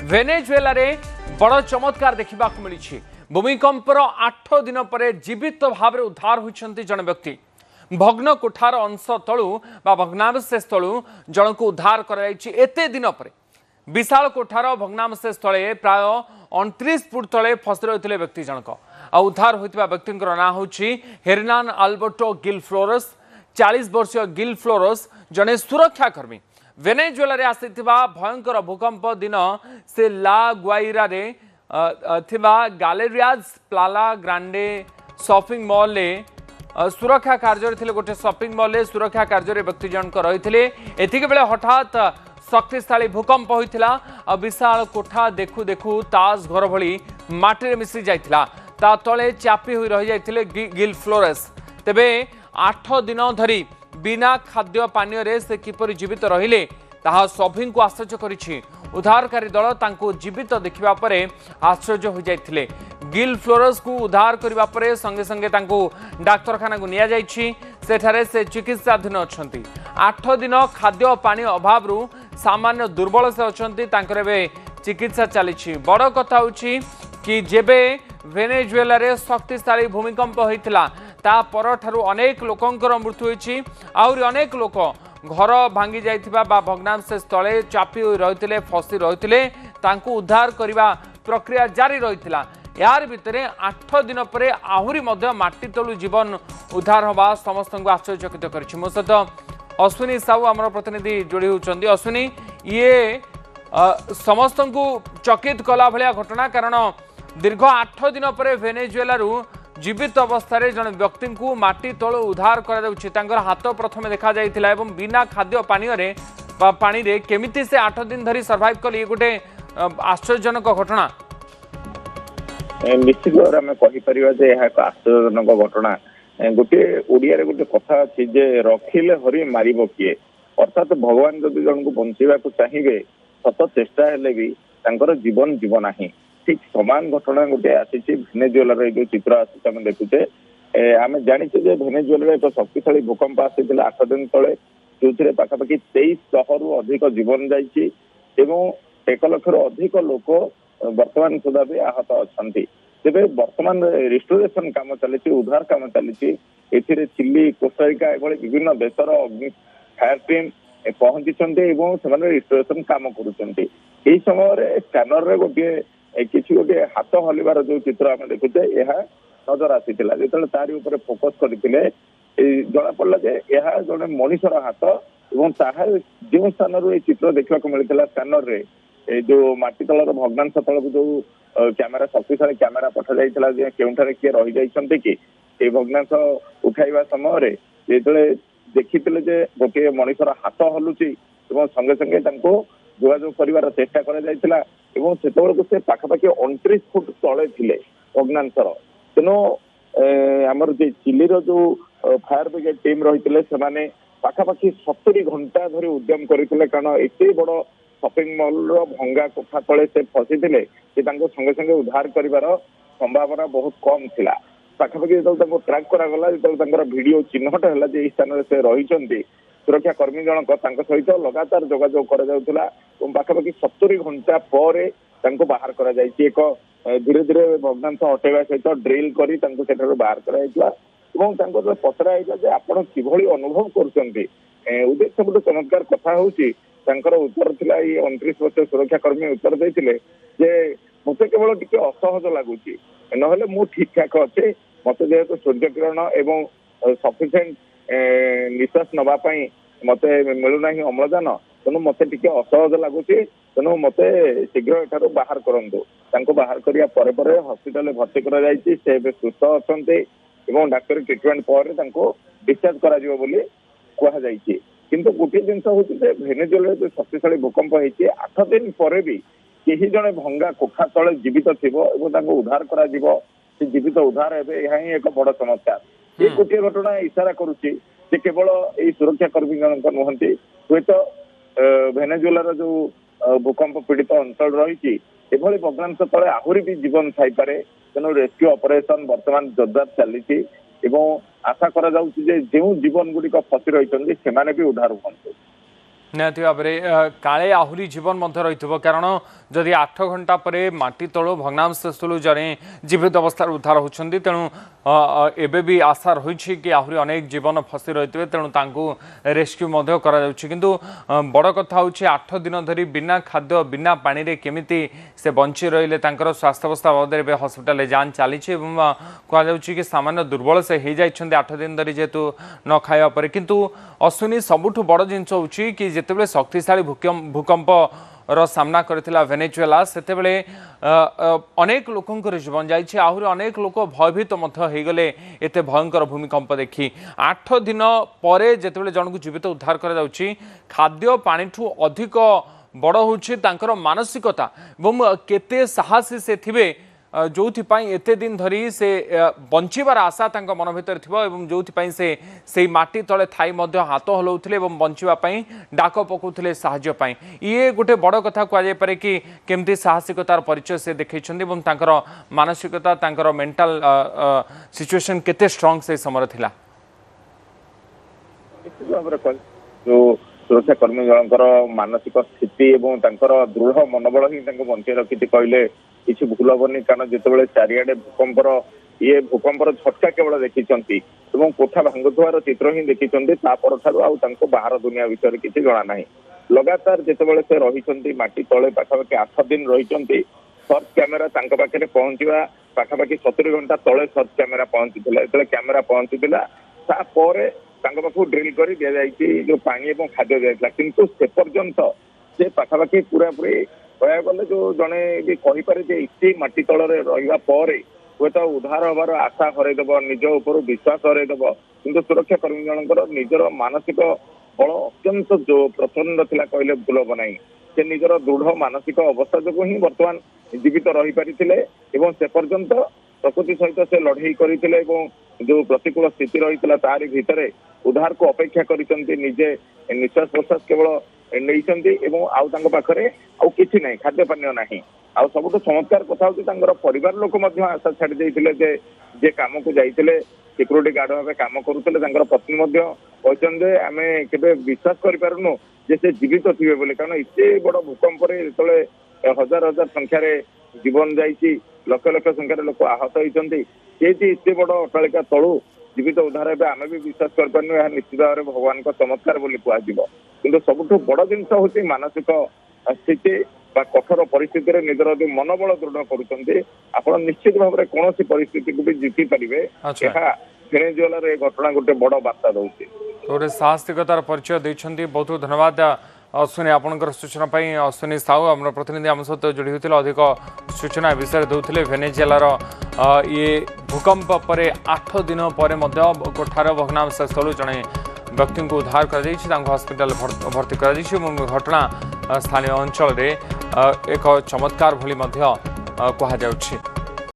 Venezuela रे बड़ चमत्कार देखा मिली। भूमिकंपर 8 दिन पर जीवित भाव में उद्धार होती जन व्यक्ति। भग्न कोठार अंश तलू भग्नावशेष तलू जन को उद्धार करते दिन पर विशाल कोठार भग्नावशेष तले प्राय 29 फुट तले फसी रही व्यक्ति जनक उद्धार होता व्यक्ति ना हूँ हेर्नान अल्बर्टो गिल फ्लोरस। 40 वर्षीय गिल फ्लोरस जड़े सुरक्षाकर्मी। वेनेजुएला रे आसीथिबा भयंकर भूकंप दिन से ला गुआइरा रे गैलेरियाज प्लाला ग्रांडे शॉपिंग मॉल रे सुरक्षा कार्य थे। गोटे शॉपिंग मॉल रे सुरक्षा कार्य व्यक्ति जनक रही। एतिक बेले हठात शक्तिशाली भूकंप होइथिला। विशाल कोठा देखु देखु ताज घर भली माटी रे मिश्री जाइथिला। ता तले चापी होई रहि जाइथिले गिल फ्लोरस। तेबे 8 दिन धरी बिना खाद्य पानीय रे से किपरि जीवित रहिले ताहा सभी को आश्चर्य करिछि। उद्धारकारी दल तांको जीवित देखिबा परे आश्चर्य हो जाइथिले। गिल फ्लोरस को उद्धार करिबा परे संगे संगे तांको डाक्तरखाना को निया जाइछि। सेठारे से चिकित्साधीन अछंती। 8 दिन खाद्य पानी अभाव रु सामान्य दुर्बल से अछंती। तांकर बे चिकित्सा चलिछि। बड़ कथा होछि कि जेबे वेनेजुएला रे शक्तिशाली भूमिकंप होइतिला ता परठारु अनेक लोकंकर मृत्यु होइछि। आउरी अनेक लोक घर भांगी जाइथिबा बा भग्नावशेष तले चापी होई रहिथिले फसी रहिथिले तांको उद्धार करिबा प्रक्रिया जारी रहिथिला। यार भितरे 8 दिन पर आहुरी मध्य माटी तलु जीवन उद्धार होबा समस्त को आश्चर्यचकित करिछि। मो सहित अश्विनी साहू आमर प्रतिनिधि जोड़ी होउछन्ती। अश्विनी ये समस्त को चकित कला भलिया घटना कारण दीर्घ 8 दिन पर वेनेजुएला रु जीवित अवस्था जन व्यक्ति को माटी तल उद्धार कर हाथ प्रथम देखा जाइथिला एवं बिना खाद्य पानी रे केमिति से 8 दिन धरी सर्वाइव कले। ये गोटे आश्चर्यजनक घटना। निश्चित भाव में कहीपर आश्चर्यजनक घटना। गोटे ओडिया रे गोटे कथा अच्छी जे रखिले हरि मारिब किए। अर्थात भगवान जदि जन को बंचेवा चाहिए सत चेष्टा हेले भी तांकर जीवन जीवन नाही। ठीक समान घटना गोटे आसी भेनेजुएला जो चित्र आम देखुचे आम जाचे भेनेजुएला एक शक्तिशाली भूकंप आसी 8 दिन तले जो पाखापाखि 2300 अधिक जीवन जाइए। 1 लाख अधिक लोक वर्तमान सुधा भी आहत अच्छा। तेरे वर्तमान रिस्टोरेशन काम चली उद्धार काम चली चिली कोस्टारिका विभिन्न देशर फायर टीम पहुंची से रिस्टोरेशन काम कर समय स्कैनर गोटे किसी गोटे हाथ हलिबार जो चित्र आम देखुचे यह नजर आसी जो तारी ऊपर फोकस करते जना पड़ा यह जड़े मनीषर हाथ और जो स्थान ये चित्र देखा मिलता स्कैनर रे जो माटी तलर भग्नांश तल को जो कैमेरा शक्तिशाली कैमेरा पठा जाइथिला केउठारे किए रही जाइछन्ते कि ए भग्नांश उठाइबा समय जो देखिथिले जे गोटे मनीषर हाथ हलुची संगे संगे तांको जोगाजोग कर चेष्टा कर से पाखापाखि 29 फुट तले थिले भग्नांशर। तेणु आमर चिलीर जो फायर ब्रिगेड टीम रही से पाखापाखि 70 घंटा धरी उद्यम करते कारण एत बड़ शॉपिंग मॉल भंगा कोठा तले से फसी संगे संगे उद्धार कर संभावना बहुत कम थिला। पाखापाखि जो ट्रैक करागला जो वीडियो चिन्हट है स्थान से रही सुरक्षा कर्मी जनक सहित लगातार जोगाजोग पाखापाखि 70 घंटा पर बाहर कर धीरे धीरे भग्नांश हटेवा सहित ड्रिल कर बाहर कर पचरा आपण किभली अनुभव कर उद्देश्य गोटे चमत्कार कथा हूँ उत्तर थिला 29 वर्ष सुरक्षा कर्मी उत्तर देते मत केवल टी असहज लगुच ना मु ठीक ठाक अच्छे मत जेहेतु सूर्य किरण एवं सफिसीयंट निश्वास नापी मत मिलूना अम्लजान तेणु मत टी असहज लगुच तेणु मत शीघ्र एठार बाहर करूँ बाहर करने हस्पिटाल भर्ती कर सुस्थ अच्छा डाक्तरी ट्रिटमेंट पर डिस्चार्ज कर किंतु गोटे जिन हूँ भेनेजुएला जो शक्तिशाली भूकंप होती 8 दिन पर भी कहीं जड़े भंगा कोठा तले जीवित थी उद्धार कर जीवित उद्धार हे यह ही एक बड़ चमत्कार। ये गोटे घटना इशारा करुच्ची केवल ये सुरक्षा कर्मी जनक नुहति हुए तो भेनेजुएलार जो भूकंप पीड़ित अंचल रही भग्नांश तले आहरी भी जीवन थाईपे। तेणु रेस्क्यू ऑपरेशन वर्तमान जोरदार चली आशा करा जो जीवन गुड़िक फसी रही भी उद्धार हूँ। निहाती भाव में काले आहरी जीवन रही कारण जदि 8 घंटा पर माटी तलु भग्नांशस्थलु जड़े जीवित अवस्था उद्धार होती तेणु एबे भी आशा रही कि आहरी अनेक जीवन फसी रही थे तेणु रेस्क्यू किंतु बड़ कथा हूँ 8 दिन धरी बिना खाद्य बिना पानी रे केमिति से बंची रहिले स्वास्थ्यावस्था बाबद हस्पिटाल जांच चली कहु कि सामान्य दुर्बल से हो जाइछन्ते 8 दिन धरी जेहेतु न खाइबा पर किंतु अश्विनी सबुठु बड़ जिनस होची कि जेतेबेले शक्तिशाली भूकंप रो सामना करथिला वेनेजुएला सेतेबेले अनेक लोकंकर जीवन जाइछि आहुरी अनेक लोक भयभीत मध्य हो गले एते भयंकर भूमिकंप देखि 8 दिन परे जेतेबेले जनकु जीवित उद्धार करा जाउछि खाद्य पानीठू अधिक बड़ होछि तांकर मानसिकता एवं केते साहसी से थिबे जो एते दिन धरी से बंचिबार आशा तांको मन भितर थिबो एवं जो से माटी तले थाई मध्य हाथ हलाउथिले एवं बंचिबा पई डाक पकाउथिले साहाय्य पई ये गोटे बड़ कथा कह जाय पारे कि केमती साहसिकतार परिचय से देखैछन्ती एवं तांकर मानसिकता तांकर मेंटल सिचुएशन केते स्ट्रांग से समय थिला जो सुरक्षा कर्मी जनकर मानसिक स्थिति एवं तांकर दृढ़ मनोबल ही बंचे रखी कहले किसी भूल हेनी कारण जिते चारिआडे भूकंपर झटका केवल देखी कोठा भांगुवार चित्र ही देखी बाहर दुनिया विषय किसी जना ना लगातार जिते से रही माटी तले पाखापाखि 8 दिन रही सर्च कैमेरा पाखे पहुंचा पाखापाखि 70 घंटा तले सर्च कैमेरा पहुंची जो कैमेरा पहुंचीला पाखु ड्रिल कर दि जाए जो पानी और खाद्य दिया किंतु से पर्यंत से पाखापाखि पूरा पूरी कह गले जो जड़े भी कहीपे इसी माटी तल रहा हे तो उद्धार हबार आशा हरईदेव निज उपर विश्वास हरईदेव किंतु सुरक्षा कर्मी जनकर निजर मानसिक बल अत्यंत जो प्रचंड थिला कहले भूल हम ना से निजर दृढ़ मानसिक अवस्था जो ही बर्तमान जीवित रही पारी से पर्यंत प्रकृति सहित से लड़ई करते जो प्रतिकूल स्थिति रही तारी भितर उद्धार को अपेक्षा करते निजे निश्वास प्रश्वास केवल नहीं पाखे आउ कि ना खाद्य पानी ना आ सब चमत्कार कथा हूँ परिवार लोक आशा छाड़ी देते जे कम को जाते सिक्यूरीटी गार्ड भाव कम करुले पत्नी कहते आम के विश्वास करूँ जे से जीवित थे बोले कारण इतने बड़ भूकंप जो हजार हजार संख्यार जीवन जाइए लक्ष लक्ष संख्यार लोक आहत होती एते बड़ अट्टालिका तलू जीवित उद्धार है आम भी विश्वास करपार यह निश्चित भाव में भगवान का चमत्कार बोली कहु कि सबुठ बड़ जिनस हूँ मानसिक स्थिति कठोर परिस्थिति निजर जो मनोबल दृढ़ कर निश्चित भाव में कौन परिस्थिति को भी जीति पारे वेनेजुएलार ये घटना गोटे बड़ बार्ता दूसरी गोटे साहसिकतार परिचय देते बहुत बहुत धन्यवाद अश्विनी आपंकर सूचना अश्विनी साहू आम प्रतिनिधि आम सहित जोड़ी होते अधिक सूचना विषय दूसरे वेनेजुएलार ये भूकंप पर 8 दिन पर कोठार भग्नांशस्थल जड़े व्यक्ति को उद्धार कर हस्पिटाल भर्ती कर घटना स्थानीय अंचल एक चमत्कार भली कह